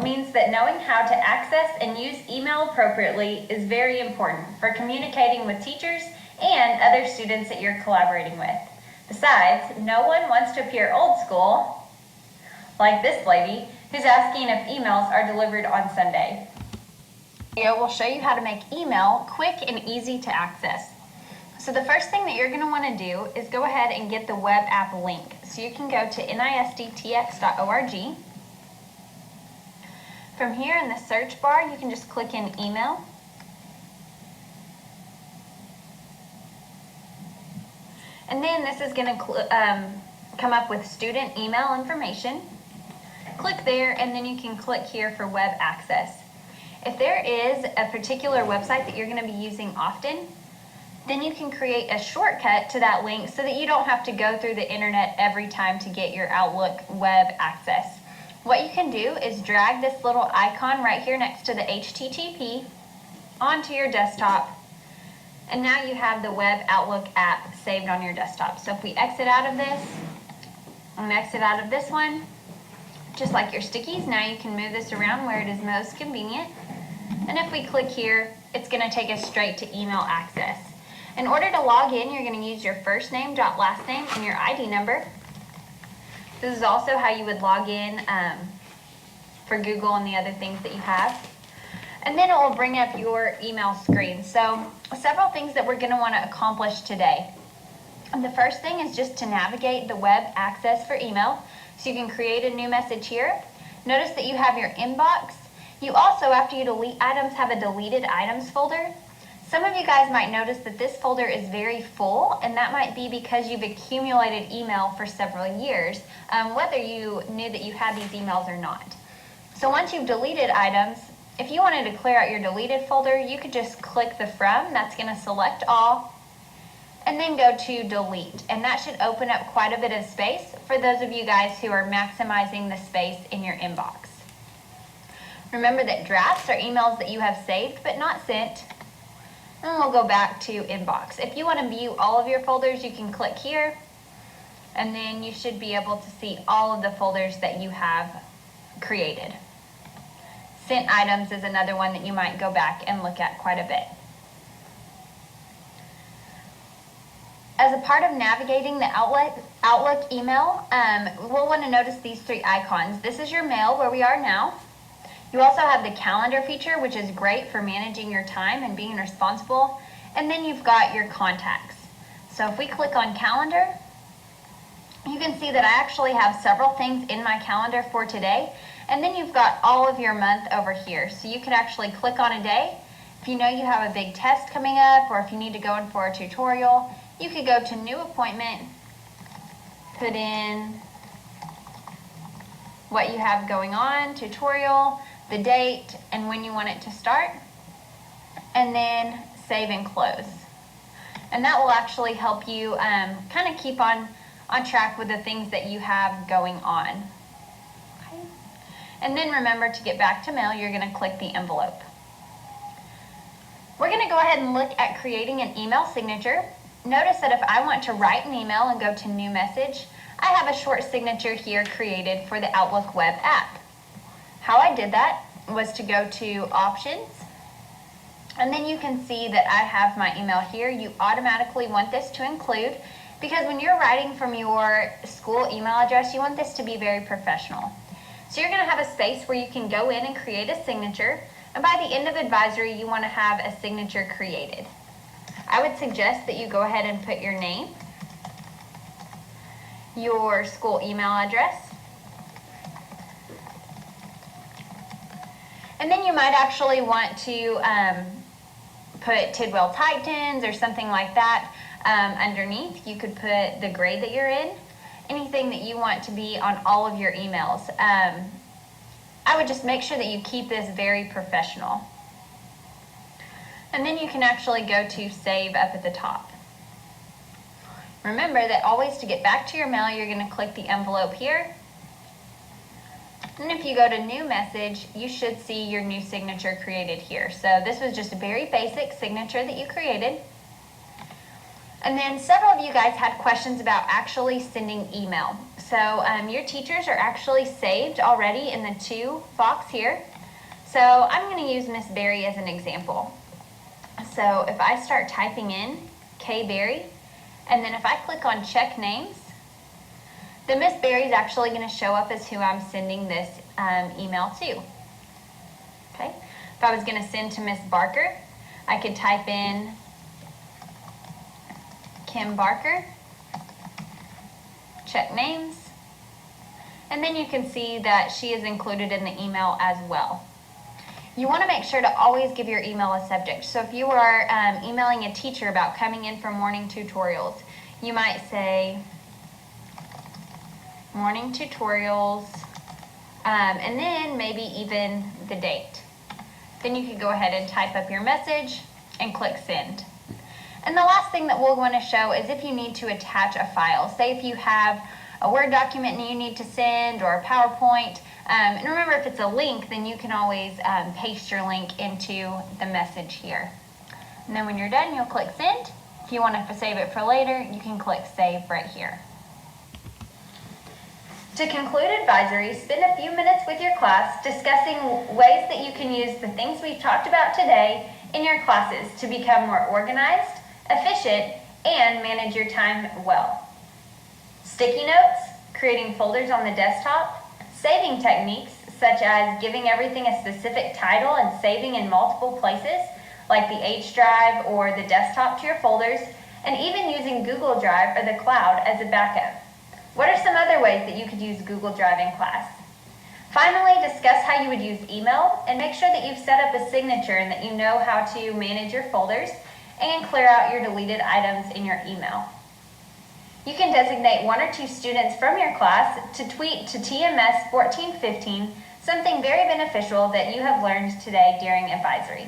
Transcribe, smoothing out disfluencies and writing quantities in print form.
means that knowing how to access and use email appropriately is very important for communicating with teachers and other students that you're collaborating with. Besides, no one wants to appear old school, like this lady, who's asking if emails are delivered on Sunday. This video will show you how to make email quick and easy to access. So the first thing that you're going to want to do is go ahead and get the web app link. So you can go to nisttx.org. From here in the search bar, you can just click in email. And then this is going to come up with student email information. Click there, and then you can click here for web access. If there is a particular website that you're going to be using often, then you can create a shortcut to that link so that you don't have to go through the internet every time to get your Outlook web access. What you can do is drag this little icon right here next to the HTTP onto your desktop, and now you have the web Outlook app saved on your desktop. So if we exit out of this and exit out of this one, just like your stickies, now you can move this around where it is most convenient. And if we click here, it's going to take us straight to email access. In order to log in, you're going to use your first name, last name, and your ID number. This is also how you would log in for Google and the other things that you have. And then it will bring up your email screen. So several things that we're going to want to accomplish today. And the first thing is just to navigate the web access for email. So you can create a new message here. Notice that you have your inbox. You also, after you delete items, have a deleted items folder. Some of you guys might notice that this folder is very full, and that might be because you've accumulated email for several years, whether you knew that you had these emails or not. So once you've deleted items, if you wanted to clear out your deleted folder, you could just click the from, that's going to select all, and then go to delete. And that should open up quite a bit of space for those of you guys who are maximizing the space in your inbox. Remember that drafts are emails that you have saved but not sent. And we'll go back to inbox. If you want to view all of your folders, you can click here, and then you should be able to see all of the folders that you have created. Sent items is another one that you might go back and look at quite a bit. As a part of navigating the Outlook email, we'll want to notice these three icons. This is your mail, where we are now. You also have the calendar feature, which is great for managing your time and being responsible. And then you've got your contacts. So if we click on calendar, you can see that I actually have several things in my calendar for today. And then you've got all of your month over here. So you can actually click on a day. If you know you have a big test coming up, or if you need to go in for a tutorial, you could go to new appointment, put in what you have going on, tutorial, the date, and when you want it to start, and then save and close. And that will actually help you kind of keep on track with the things that you have going on. Okay. And then remember, to get back to mail, you're going to click the envelope. We're going to go ahead and look at creating an email signature. Notice that if I want to write an email and go to new message, I have a short signature here created for the Outlook web app. How I did that was to go to options, and then you can see that I have my email here. You automatically want this to include, because when you're writing from your school email address, you want this to be very professional. So you're going to have a space where you can go in and create a signature, and by the end of advisory, you want to have a signature created. I would suggest that you go ahead and put your name, your school email address, and then you might actually want to put Tidwell Titans or something like that underneath. You could put the grade that you're in, anything that you want to be on all of your emails. I would just make sure that you keep this very professional. And then you can actually go to save up at the top. Remember that always, to get back to your mail, you're going to click the envelope here. And if you go to new message, you should see your new signature created here. So this was just a very basic signature that you created. And then several of you guys had questions about actually sending email. So your teachers are actually saved already in the to box here. So I'm going to use Miss Berry as an example. So if I start typing in K Berry, and then if I click on check names, then Miss Berry is actually going to show up as who I'm sending this email to. Okay. If I was going to send to Miss Barker, I could type in Kim Barker, check names, and then you can see that she is included in the email as well. You want to make sure to always give your email a subject. So if you are emailing a teacher about coming in for morning tutorials, you might say morning tutorials, and then maybe even the date. Then you could go ahead and type up your message and click send. And the last thing that we'll want to show is if you need to attach a file. Say if you have a Word document and you need to send, or a PowerPoint. And remember, if it's a link, then you can always paste your link into the message here. And then when you're done, you'll click send. If you want to save it for later, you can click save right here. To conclude advisory, spend a few minutes with your class discussing ways that you can use the things we've talked about today in your classes to become more organized, efficient, and manage your time well. Sticky notes, creating folders on the desktop, saving techniques such as giving everything a specific title and saving in multiple places like the H drive or the desktop to your folders, and even using Google Drive or the cloud as a backup. What are some other ways that you could use Google Drive in class? Finally, discuss how you would use email and make sure that you've set up a signature and that you know how to manage your folders and clear out your deleted items in your email. You can designate 1 or 2 students from your class to tweet to TMS 1415 something very beneficial that you have learned today during advisory.